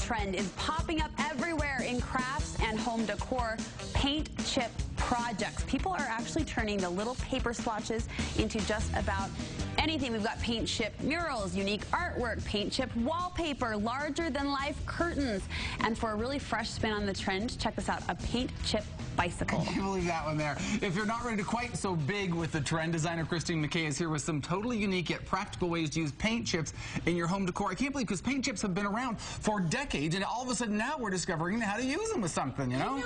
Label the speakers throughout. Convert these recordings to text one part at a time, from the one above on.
Speaker 1: trend is popping up everywhere in crafts and home decor: paint chip projects. People are actually turning the little paper swatches into just about anything. We've got paint chip murals, unique artwork, paint chip wallpaper, larger than life curtains. And for a really fresh spin on the trend, check this out: a paint chip bicycle.
Speaker 2: I can't believe that one there. If you're not ready to quite so big with the trend, designer Christine McKay is here with some totally unique yet practical ways to use paint chips in your home decor. I can't believe, because paint chips have been around for decades, and all of a sudden now we're discovering how to use them with something, you know?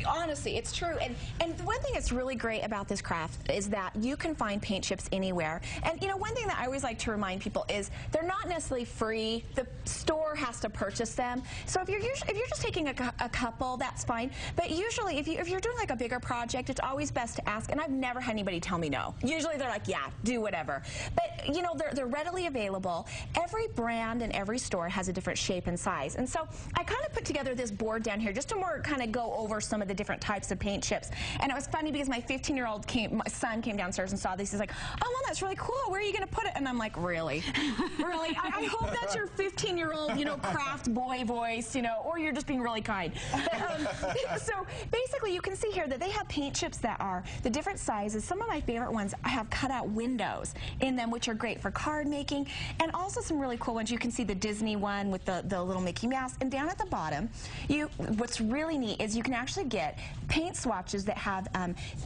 Speaker 3: Honestly, it's true. And the one thing that's really great about this craft is that you can find paint chips anywhere. And you know, one thing that I always like to remind people is they're not necessarily free. The store has to purchase them. So if you're just taking a couple, that's fine. But usually, if you're doing like a bigger project, it's always best to ask. And I've never had anybody tell me no. Usually they're like, yeah, do whatever. But you know, they're readily available. Every brand and every store has a different shape and size. And so I kind of put together this board down here just to more kind of go over some of the different types of paint chips. And it was funny because my 15-year-old son came downstairs and saw these. He's like, oh, Mom, that's really cool. Where are you going to put it? And I'm like, really? Really? I hope that's your 15-year-old, you know, craft boy voice, you know, or you're just being really kind. But, so basically, you can see here that they have paint chips that are the different sizes. Some of my favorite ones have cutout windows in them, which are great for card making, and also some really cool ones. You can see the Disney one with the little Mickey Mouse. And down at the bottom, what's really neat is you can actually get paint swatches that have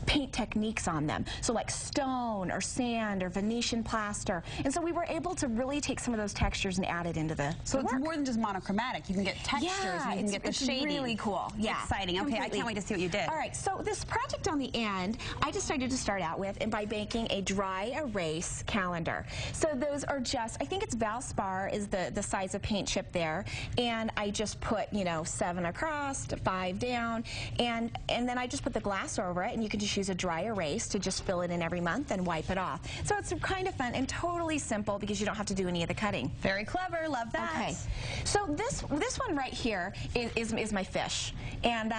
Speaker 3: paint techniques on them. So like stone or sand or Venetian plaster. And so we were able to really take some of those textures and add it into the
Speaker 1: So it's more than just monochromatic. You can get textures, and you can get the shading.
Speaker 3: It's really cool. Yeah.
Speaker 1: Exciting. Okay, I can't wait to see what you did.
Speaker 3: All right, so this project on the end, I decided to start out with by making a dry erase calendar. So those are just, I think it's Valspar is the size of paint chip there, and I just put, you know, 7 across, 5 down, and then I just put the glass over it, and you can just use a dry erase to just fill it in every month and wipe it off. So it's kind of fun and totally simple because you don't have to do any of the cutting.
Speaker 1: Very clever. Love that.
Speaker 3: Okay. So this one right here is my fish, and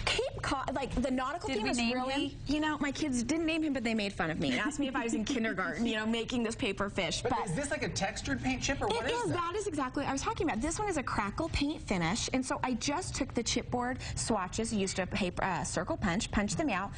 Speaker 3: Cape Cod, like the nautical theme is really, you know, my kids didn't name him, but they made fun of me and asked me if I was in kindergarten, you know, making this paper fish.
Speaker 2: But is this like a textured paint chip, or what is that?
Speaker 3: That is exactly what I was talking about. This one is a crackle paint finish, and so I just took the chipboard swatches, used a paper circle punch, punched them out,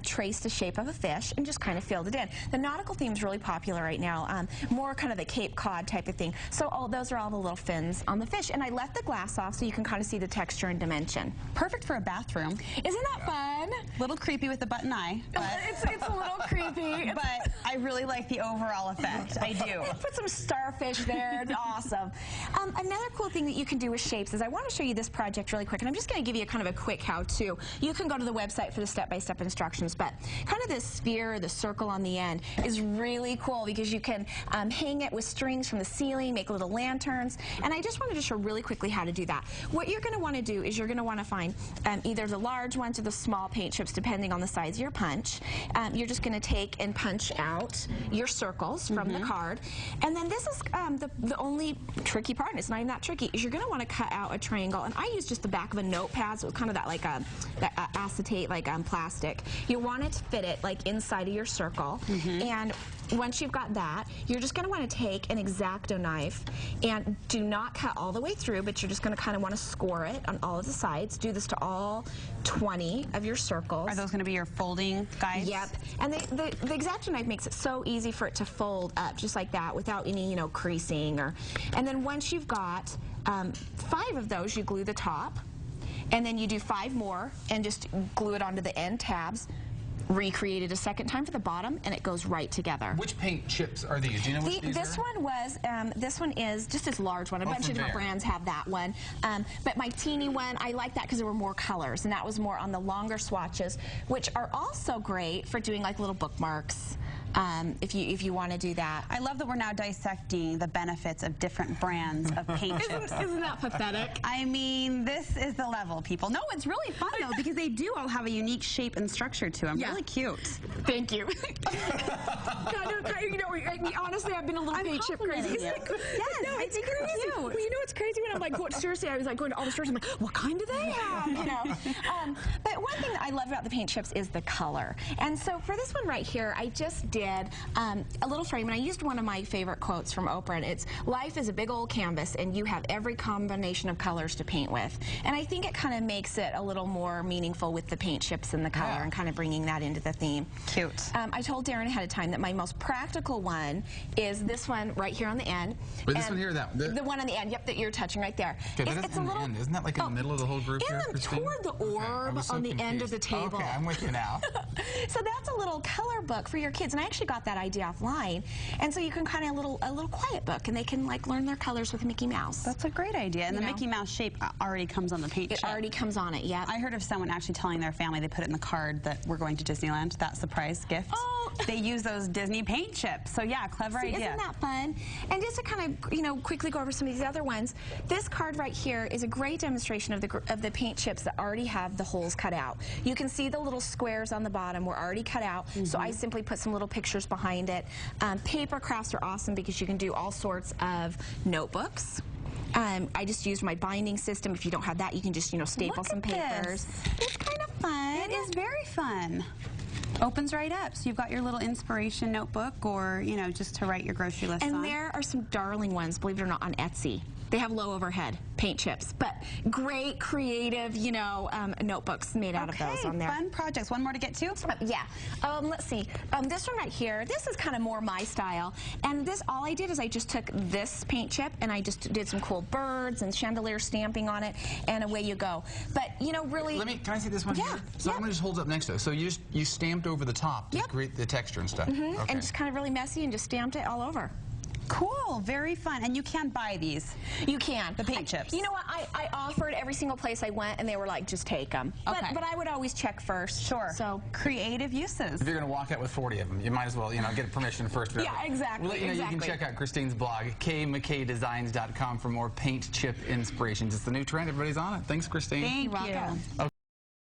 Speaker 3: traced the shape of a fish, and just kind of filled it in. The nautical theme is really popular right now, more kind of the Cape Cod type of thing. So those are all the little fins on the fish, and I left the glass off so you can kind of see the texture and dimension.
Speaker 1: Perfect for a bathroom.
Speaker 3: Isn't that fun?
Speaker 1: Little creepy with the button eye. But
Speaker 3: it's a little creepy.
Speaker 1: But I really like the overall effect. I do.
Speaker 3: Put some starfish there. It's awesome. Another cool thing that you can do with shapes is I want to show you this project really quick, and I'm just going to give you kind of a quick how-to. You can go to the website for the step-by-step instructions, but kind of this sphere, the circle on the end, is really cool because you can hang it with strings from the ceiling, make little lanterns, and I just wanted to show really quickly how to do that. What you're going to want to do is you're going to want to find either the large ones or the small paint chips, depending on the size of your punch. You're just going to take and punch out your circles from the card, and then this is the only tricky part, and it's not even that tricky, is you're going to want to cut out a triangle, and I use just the back of a notepad, so it's kind of that like that acetate like plastic. You want it to fit it like inside of your circle, and once you've got that, you're just going to want to take an X-Acto knife and do not cut all the way through, but you're just going to kind of want to score it on all of the sides. Do this to all 20 of your circles.
Speaker 1: Are those going to be your folding guides?
Speaker 3: Yep. And the X-Acto knife makes it so easy for it to fold up just like that without any, you know, creasing. And then once you've got 5 of those, you glue the top, and then you do 5 more and just glue it onto the end tabs. Recreate it a second time for the bottom, and it goes right together.
Speaker 2: Which paint chips are these? Do you know which these
Speaker 3: this
Speaker 2: are?
Speaker 3: One was, this one is just this large one. A bunch of different brands have that one. But my teeny one, I like that because there were more colors, and that was more on the longer swatches, which are also great for doing like little bookmarks. If you want to do that.
Speaker 1: I love that we're now dissecting the benefits of different brands of paint chips.
Speaker 3: Isn't that pathetic?
Speaker 1: I mean, this is the level, people. No, it's really fun, though, because they do all have a unique shape and structure to them. Yeah. Really cute.
Speaker 3: Thank you. You know, honestly, I've been a little paint chip crazy.
Speaker 1: Yes,
Speaker 3: No, it's crazy. Well, you know what's crazy when I'm like, seriously, I was like going to all the stores. I'm like, what kind do they have? You know. But one thing that I love about the paint chips is the color. And so for this one right here, I just did a little frame, and I used one of my favorite quotes from Oprah. And it's, life is a big old canvas, and you have every combination of colors to paint with. And I think it kind of makes it a little more meaningful with the paint chips and the color, and kind of bringing that into the theme.
Speaker 1: Cute.
Speaker 3: I told Darren ahead of time that my most practical one is this one right here on the end.
Speaker 2: Wait, this one here,
Speaker 3: the one on the end, yep, that you're touching right there.
Speaker 2: Okay, it's a little, end. Isn't that like in the middle of the whole group here, Christine?
Speaker 3: Toward the orb on the end of the table.
Speaker 2: Okay, I'm with you now.
Speaker 3: So that's a little color book for your kids, and I actually got that idea offline. And so you can kind of a little quiet book, and they can like learn their colors with Mickey Mouse.
Speaker 1: That's a great idea. And the Mickey Mouse shape already comes on the paint chip.
Speaker 3: It already comes on it, yeah.
Speaker 1: I heard of someone actually telling their family they put it in the card that we're going to Disneyland, that surprise gift.
Speaker 3: Oh.
Speaker 1: They use those Disney paint chips. So yeah, clever idea.
Speaker 3: Isn't that fun? And just to kind of, quickly go over some of these other ones, this card right here is a great demonstration of the paint chips that already have the holes cut out. You can see the little squares on the bottom were already cut out, so I simply put some little pictures behind it. Paper crafts are awesome because you can do all sorts of notebooks. I just used my binding system. If you don't have that, you can just, staple some papers. It's kind of fun.
Speaker 1: It is very fun. Opens right up, so you've got your little inspiration notebook, or just to write your grocery list on.
Speaker 3: And there are some darling ones, believe it or not, on Etsy. They have low overhead paint chips, but great creative, notebooks made out of those on there.
Speaker 1: Fun projects. One more to get to?
Speaker 3: Yeah. Let's see. This one right here, this is kind of more my style. And this, all I did is I just took this paint chip and I just did some cool birds and chandelier stamping on it, and away you go. But, really...
Speaker 2: Can I see this one here? So I'm going to just hold it up next to it. So you stamped over the top to create the texture and stuff. Okay.
Speaker 3: And just kind of really messy and just stamped it all over.
Speaker 1: Cool, very fun. And you can buy these.
Speaker 3: You can.
Speaker 1: The paint chips.
Speaker 3: You know what? I offered every single place I went, and they were like, just take them.
Speaker 1: Okay.
Speaker 3: But I would always check first.
Speaker 1: Sure.
Speaker 3: So
Speaker 1: creative uses.
Speaker 2: If you're going to walk out with 40 of them, you might as well, get permission first.
Speaker 3: Yeah, exactly.
Speaker 2: We'll let you know you can check out Christine's blog, kmckaydesigns.com, for more paint chip inspirations. It's the new trend. Everybody's on it. Thanks, Christine.
Speaker 1: Thank you.
Speaker 3: You're welcome.